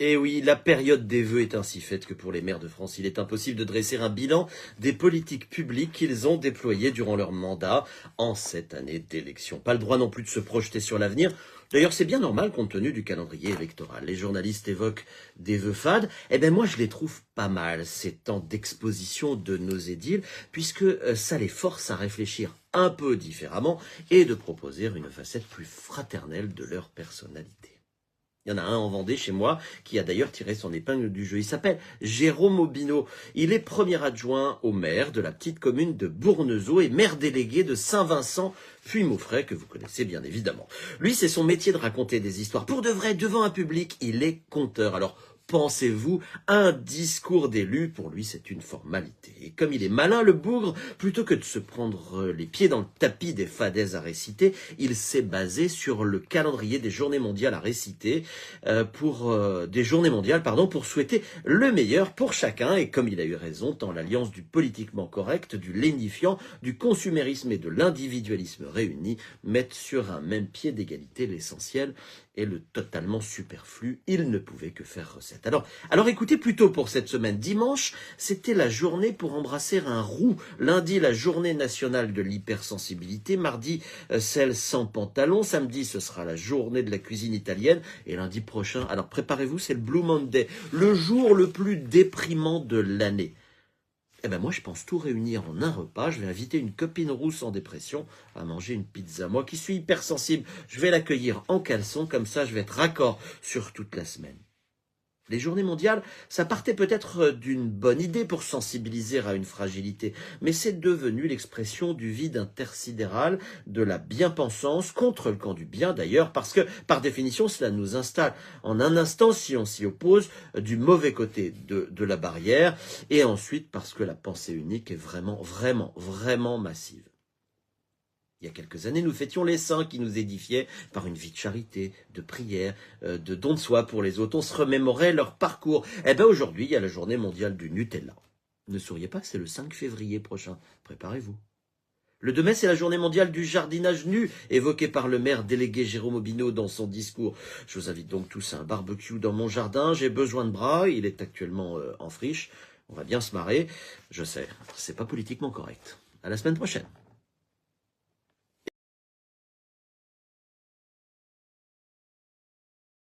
Et oui, la période des vœux est ainsi faite que pour les maires de France, il est impossible de dresser un bilan des politiques publiques qu'ils ont déployées durant leur mandat en cette année d'élection. Pas le droit non plus de se projeter sur l'avenir. D'ailleurs, c'est bien normal compte tenu du calendrier électoral. Les journalistes évoquent des vœux fades. Eh bien, moi, je les trouve pas mal, ces temps d'exposition de nos édiles, puisque ça les force à réfléchir un peu différemment et de proposer une facette plus fraternelle de leur personnalité. Il y en a un en Vendée chez moi qui a d'ailleurs tiré son épingle du jeu. Il s'appelle Jérôme Aubineau. Il est premier adjoint au maire de la petite commune de Bournezeau et maire délégué de Saint-Vincent-Puy-Maufrais, que vous connaissez bien évidemment. Lui, c'est son métier de raconter des histoires. Pour de vrai, devant un public, il est conteur. Alors, pensez-vous, un discours d'élu, pour lui, c'est une formalité. Et comme il est malin, le bougre, plutôt que de se prendre les pieds dans le tapis des fadaises à réciter, il s'est basé sur le calendrier des journées mondiales à réciter, pour souhaiter le meilleur pour chacun. Et comme il a eu raison, tant l'alliance du politiquement correct, du lénifiant, du consumérisme et de l'individualisme réunis mettent sur un même pied d'égalité l'essentiel et le totalement superflu. Il ne pouvait que faire recette. Alors écoutez plutôt pour cette semaine. Dimanche, c'était la journée pour embrasser un roux. Lundi, la journée nationale de l'hypersensibilité. Mardi, celle sans pantalon. Samedi, ce sera la journée de la cuisine italienne. Et lundi prochain, alors préparez-vous, c'est le Blue Monday, le jour le plus déprimant de l'année. Eh ben moi, je pense tout réunir en un repas. Je vais inviter une copine rousse en dépression à manger une pizza. Moi qui suis hypersensible, je vais l'accueillir en caleçon. Comme ça, je vais être raccord sur toute la semaine. Les journées mondiales, ça partait peut-être d'une bonne idée pour sensibiliser à une fragilité, mais c'est devenu l'expression du vide intersidéral, de la bien-pensance, contre le camp du bien d'ailleurs, parce que, par définition, cela nous installe en un instant, si on s'y oppose, du mauvais côté de la barrière, et ensuite parce que la pensée unique est vraiment, vraiment, vraiment massive. Il y a quelques années, nous fêtions les saints qui nous édifiaient par une vie de charité, de prière, de don de soi pour les autres. On se remémorait leur parcours. Eh bien, aujourd'hui, il y a la journée mondiale du Nutella. Ne souriez pas, c'est le 5 février prochain. Préparez-vous. Le 2 mai, c'est la journée mondiale du jardinage nu, évoquée par le maire délégué Jérôme Aubineau dans son discours. Je vous invite donc tous à un barbecue dans mon jardin. J'ai besoin de bras, il est actuellement en friche. On va bien se marrer. Je sais, c'est pas politiquement correct. À la semaine prochaine.